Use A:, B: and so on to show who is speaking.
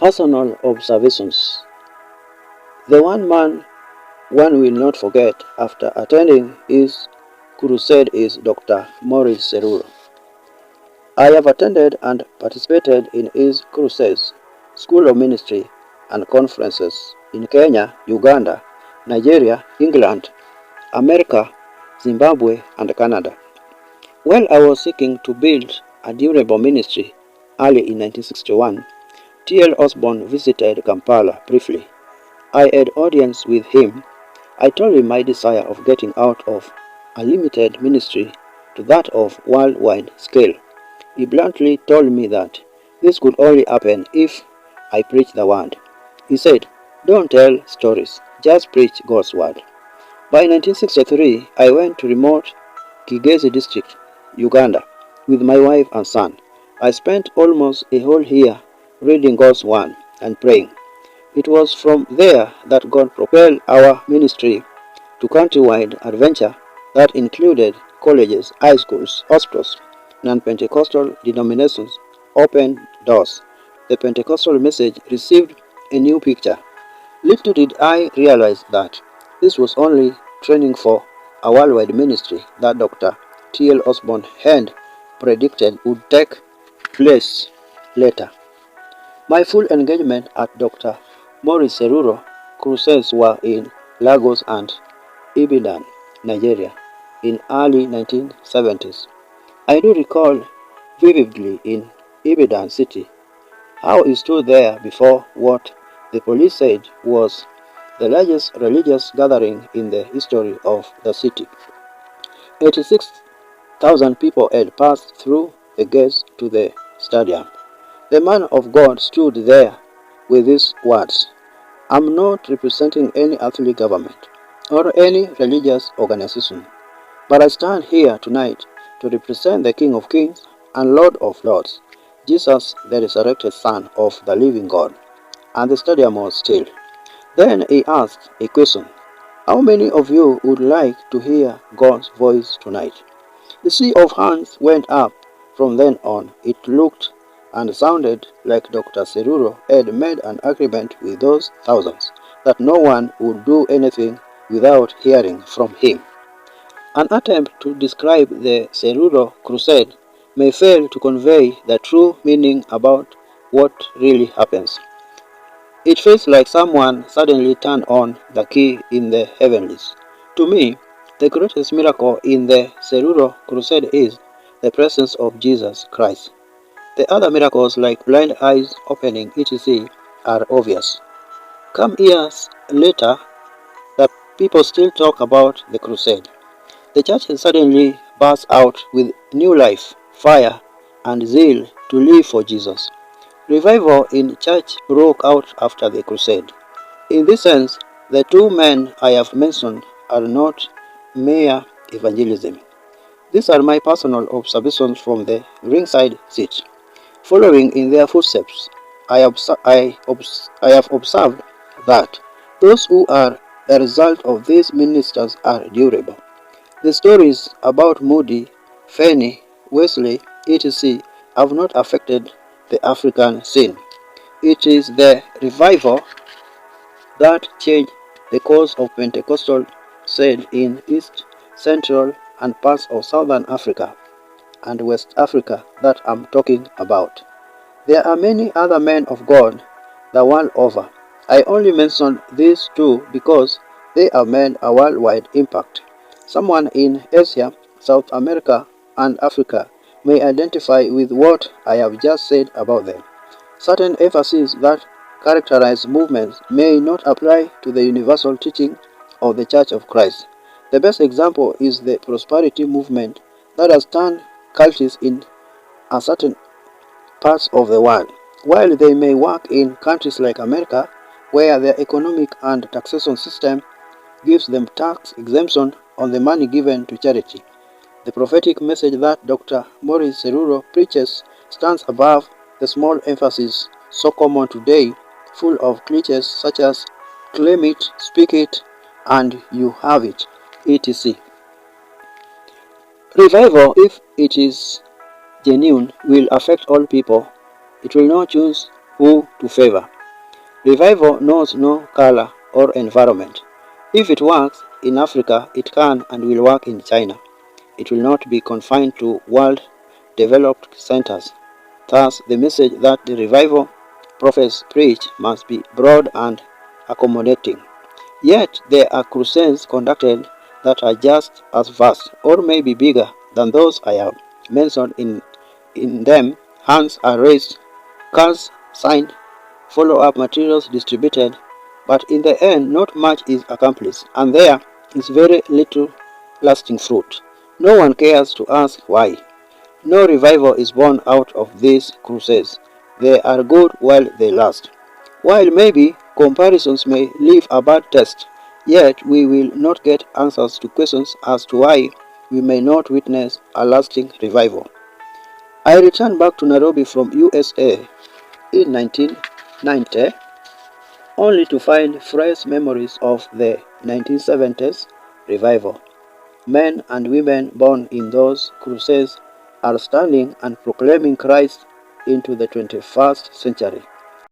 A: Personal observations. The one man one will not forget after attending his crusade is Dr. Maurice Seruro. I have attended and participated in his crusades, school of ministry, and conferences in Kenya, Uganda, Nigeria, England, America, Zimbabwe, and Canada. While I was seeking to build a durable ministry early in 1961, T.L. Osborne visited Kampala briefly. I had audience with him. I told him my desire of getting out of a limited ministry to that of worldwide scale. He bluntly told me that this could only happen if I preach the word. He said, "Don't tell stories, just preach God's word." By 1963, I went to remote Kigezi district, Uganda, with my wife and son. I spent almost a whole year reading God's word and praying. It was from there that God propelled our ministry to countrywide adventure that included colleges, high schools, hospitals, non-Pentecostal denominations opened doors. The Pentecostal message received a new picture. Little did I realize that this was only training for a worldwide ministry that Dr. T.L. Osborne had predicted would take place later. My full engagement at Dr. Maurice Seruro crusades were in Lagos and Ibadan, Nigeria, in early 1970s. I do recall vividly in Ibadan city how he stood there before what the police said was the largest religious gathering in the history of the city. 86,000 people had passed through the gates to the stadium. The man of God stood there with these words, "I'm not representing any earthly government or any religious organization, but I stand here tonight to represent the King of Kings and Lord of Lords, Jesus, the resurrected Son of the living God." And the stadium was still. Then he asked a question. How many of you would like to hear God's voice tonight? The sea of hands went up. From then on, it looked and sounded like Dr. Seruro had made an agreement with those thousands that no one would do anything without hearing from him. An attempt to describe the Seruro Crusade may fail to convey the true meaning about what really happens. It feels like someone suddenly turned on the key in the heavens. To me, the greatest miracle in the Seruro Crusade is the presence of Jesus Christ. The other miracles like blind eyes opening etc. are obvious. Come years later, the people still talk about the crusade. The church suddenly burst out with new life, fire, and zeal to live for Jesus. Revival in church broke out after the crusade. In this sense, the two men I have mentioned are not mere evangelism. These are my personal observations from the ringside seat. Following in their footsteps, I have observed that those who are the result of these ministers are durable. The stories about Moody, Fanny, Wesley, etc. have not affected the African scene. It is the revival that changed the course of Pentecostal said in East, Central, and parts of Southern Africa and West Africa that I'm talking about. There are many other men of God the world over. I only mention these two because they have made a worldwide impact. Someone in Asia, South America, and Africa may identify with what I have just said about them. Certain emphases that characterize movements may not apply to the universal teaching of the Church of Christ. The best example is the prosperity movement that has turned cultists in a certain parts of the world. While they may work in countries like America, where their economic and taxation system gives them tax exemption on the money given to charity, the prophetic message that Dr. Maurice Seruro preaches stands above the small emphasis so common today, full of cliches such as claim it, speak it, and you have it, etc. Revival, if it is genuine, will affect all people. It will not choose who to favor. Revival knows no color or environment. If it works in Africa, it can and will work in China. It will not be confined to world developed centers. Thus, the message that the revival prophets preach must be broad and accommodating. Yet, there are crusades conducted that are just as vast or maybe bigger than those I have mentioned. In them, hands are raised, cars signed, follow-up materials distributed, but in the end not much is accomplished, and there is very little lasting fruit. No one cares to ask why. No revival is born out of these crusades. They are good while they last. While maybe comparisons may leave a bad taste, yet we will not get answers to questions as to why we may not witness a lasting revival. I returned back to Nairobi from USA in 1990 only to find fresh memories of the 1970s revival. Men and women born in those crusades are standing and proclaiming Christ into the 21st century.